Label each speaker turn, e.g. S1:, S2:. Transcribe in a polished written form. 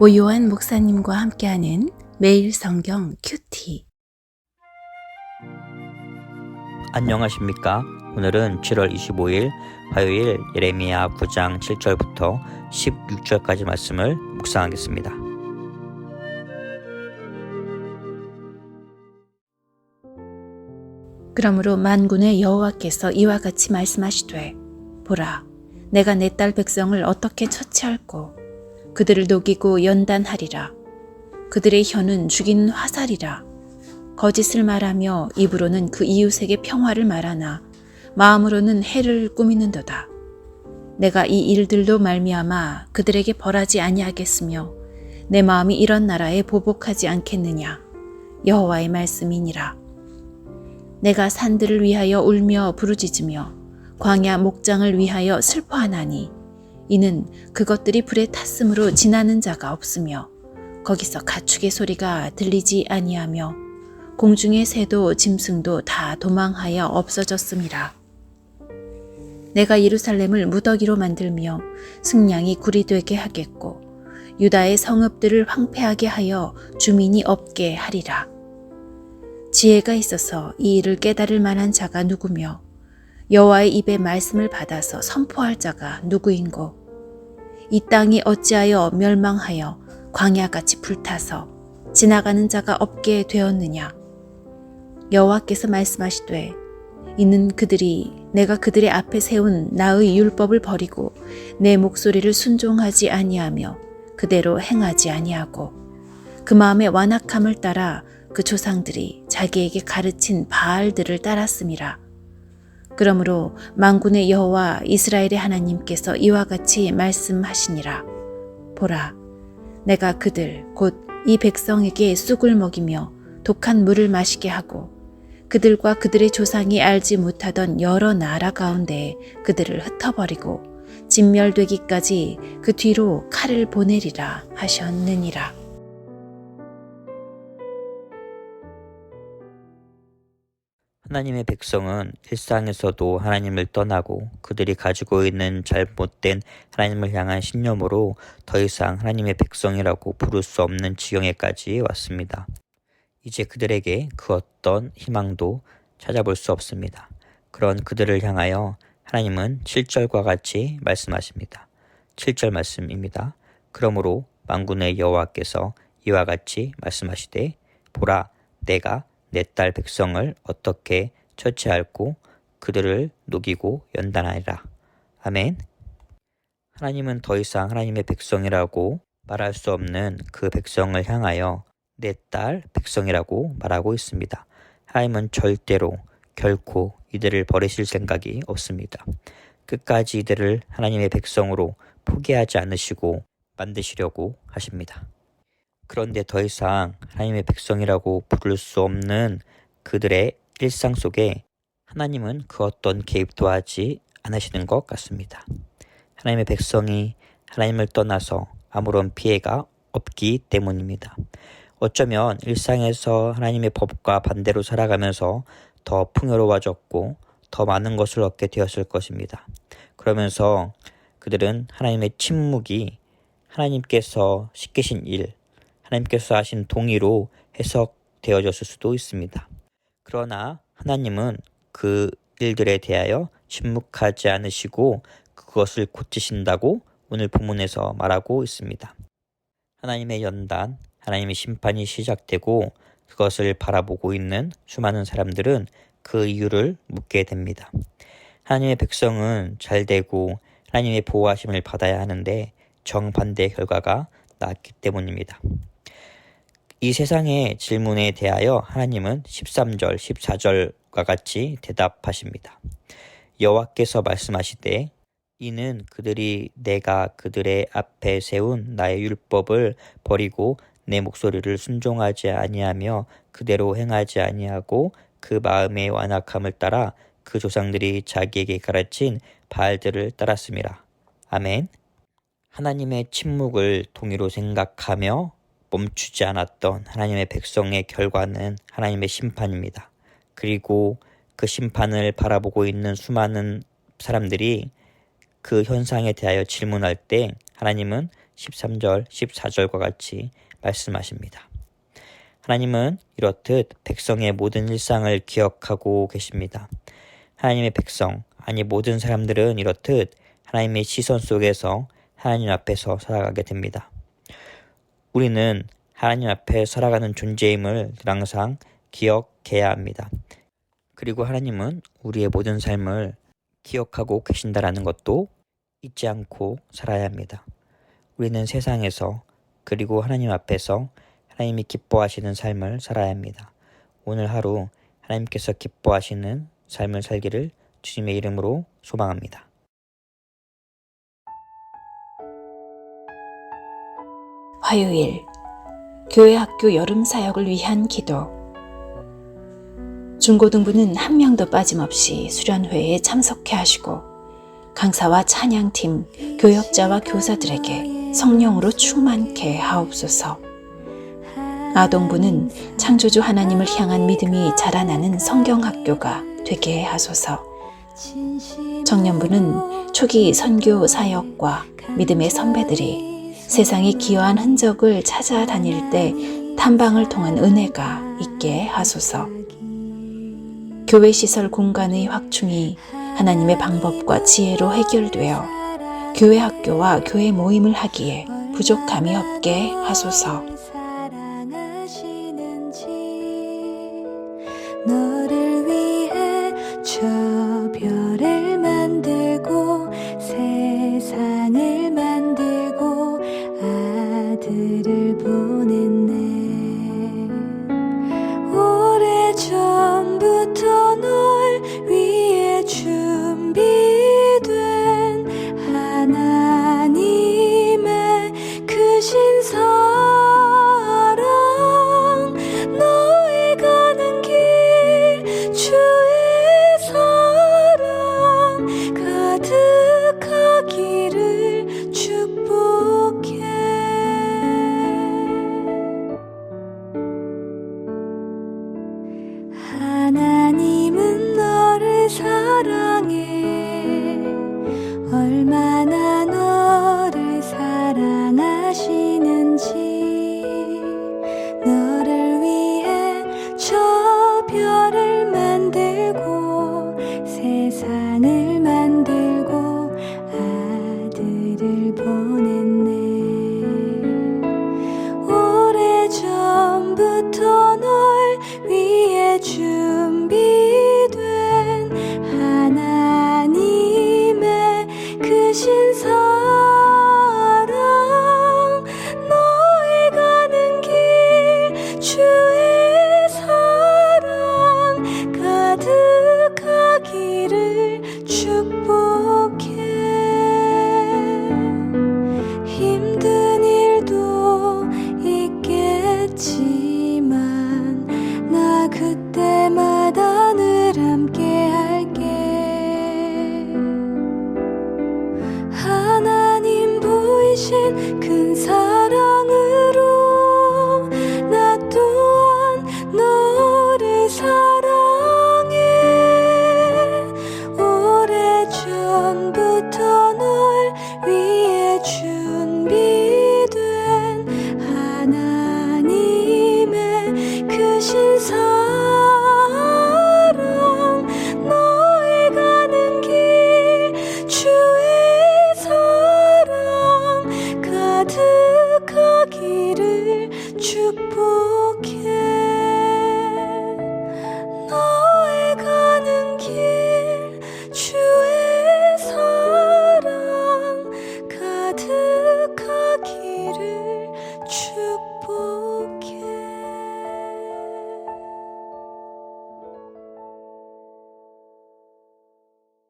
S1: 오요한 목사님과 함께하는 매일 성경 큐티.
S2: 안녕하십니까? 오늘은 7월 25일 화요일 예레미야 9장 7절부터 16절까지 말씀을 묵상하겠습니다.
S1: 그러므로 만군의 여호와께서 이와 같이 말씀하시되, 보라, 내가 내 딸 백성을 어떻게 처치할꼬. 그들을 녹이고 연단하리라. 그들의 혀는 죽이는 화살이라. 거짓을 말하며 입으로는 그 이웃에게 평화를 말하나 마음으로는 해를 꾸미는도다. 내가 이 일들로 말미암아 그들에게 벌하지 아니하겠으며 내 마음이 이런 나라에 보복하지 않겠느냐. 여호와의 말씀이니라. 내가 산들을 위하여 울며 부르짖으며 광야 목장을 위하여 슬퍼하나니 이는 그것들이 불에 탔으므로 지나는 자가 없으며 거기서 가축의 소리가 들리지 아니하며 공중의 새도 짐승도 다 도망하여 없어졌음이라. 내가 예루살렘을 무더기로 만들며 승냥이 굴이 되게 하겠고 유다의 성읍들을 황폐하게 하여 주민이 없게 하리라. 지혜가 있어서 이 일을 깨달을 만한 자가 누구며 여호와의 입의 말씀을 받아서 선포할 자가 누구인고. 이 땅이 어찌하여 멸망하여 광야같이 불타서 지나가는 자가 없게 되었느냐. 여호와께서 말씀하시되, 이는 그들이 내가 그들의 앞에 세운 나의 율법을 버리고 내 목소리를 순종하지 아니하며 그대로 행하지 아니하고 그 마음의 완악함을 따라 그 조상들이 자기에게 가르친 바알들을 따랐음이라. 그러므로 만군의 여호와 이스라엘의 하나님께서 이와 같이 말씀하시니라. 보라, 내가 그들 곧 이 백성에게 쑥을 먹이며 독한 물을 마시게 하고 그들과 그들의 조상이 알지 못하던 여러 나라 가운데 그들을 흩어버리고 진멸되기까지 그 뒤로 칼을 보내리라 하셨느니라.
S2: 하나님의 백성은 일상에서도 하나님을 떠나고 그들이 가지고 있는 잘못된 하나님을 향한 신념으로 더 이상 하나님의 백성이라고 부를 수 없는 지경에까지 왔습니다. 이제 그들에게 그 어떤 희망도 찾아볼 수 없습니다. 그런 그들을 향하여 하나님은 7절과 같이 말씀하십니다. 7절 말씀입니다. 그러므로 만군의 여호와께서 이와 같이 말씀하시되, 보라, 내가 내 딸 백성을 어떻게 처치할꼬. 그들을 녹이고 연단하리라. 아멘. 하나님은 더 이상 하나님의 백성이라고 말할 수 없는 그 백성을 향하여 내 딸 백성이라고 말하고 있습니다. 하나님은 절대로 결코 이들을 버리실 생각이 없습니다. 끝까지 이들을 하나님의 백성으로 포기하지 않으시고 만드시려고 하십니다. 그런데 더 이상 하나님의 백성이라고 부를 수 없는 그들의 일상 속에 하나님은 그 어떤 개입도 하지 않으시는 것 같습니다. 하나님의 백성이 하나님을 떠나서 아무런 피해가 없기 때문입니다. 어쩌면 일상에서 하나님의 법과 반대로 살아가면서 더 풍요로워졌고 더 많은 것을 얻게 되었을 것입니다. 그러면서 그들은 하나님의 침묵이 하나님께서 시키신 일, 하나님께서 하신 동의로 해석되어졌을 수도 있습니다. 그러나 하나님은 그 일들에 대하여 침묵하지 않으시고 그것을 고치신다고 오늘 본문에서 말하고 있습니다. 하나님의 연단, 하나님의 심판이 시작되고 그것을 바라보고 있는 수많은 사람들은 그 이유를 묻게 됩니다. 하나님의 백성은 잘되고 하나님의 보호하심을 받아야 하는데 정반대의 결과가 나왔기 때문입니다. 이 세상의 질문에 대하여 하나님은 13절, 14절과 같이 대답하십니다. 여호와께서 말씀하시되, 이는 그들이 내가 그들의 앞에 세운 나의 율법을 버리고 내 목소리를 순종하지 아니하며 그대로 행하지 아니하고 그 마음의 완악함을 따라 그 조상들이 자기에게 가르친 바알들을 따랐음이라. 아멘. 하나님의 침묵을 동의로 생각하며 멈추지 않았던 하나님의 백성의 결과는 하나님의 심판입니다. 그리고 그 심판을 바라보고 있는 수많은 사람들이 그 현상에 대하여 질문할 때 하나님은 13절, 14절과 같이 말씀하십니다. 하나님은 이렇듯 백성의 모든 일상을 기억하고 계십니다. 하나님의 백성, 아니 모든 사람들은 이렇듯 하나님의 시선 속에서 하나님 앞에서 살아가게 됩니다. 우리는 하나님 앞에 살아가는 존재임을 항상 기억해야 합니다. 그리고 하나님은 우리의 모든 삶을 기억하고 계신다라는 것도 잊지 않고 살아야 합니다. 우리는 세상에서 그리고 하나님 앞에서 하나님이 기뻐하시는 삶을 살아야 합니다. 오늘 하루 하나님께서 기뻐하시는 삶을 살기를 주님의 이름으로 소망합니다.
S1: 화요일 교회 학교 여름 사역을 위한 기도. 중고등부는 한 명도 빠짐없이 수련회에 참석해 하시고 강사와 찬양팀, 교역자와 교사들에게 성령으로 충만케 하옵소서. 아동부는 창조주 하나님을 향한 믿음이 자라나는 성경학교가 되게 하소서. 청년부는 초기 선교 사역과 믿음의 선배들이 세상에 기여한 흔적을 찾아다닐 때 탐방을 통한 은혜가 있게 하소서. 교회 시설 공간의 확충이 하나님의 방법과 지혜로 해결되어 교회 학교와 교회 모임을 하기에 부족함이 없게 하소서.
S3: 너를 위해 저 별을 만들고 세상을 만들고 아들을 보냈네. 오래전부터 널 위해 준비된 하나님의 크신 사랑, 너의 가는 길 주의 사랑 가득하기를 축복해. 하나님은 너를 사랑해. 얼마나 너를 사랑하시는지. 너를 위해 저 별을 만들고 세상을 만들고 아들을 보냈네. 오래전부터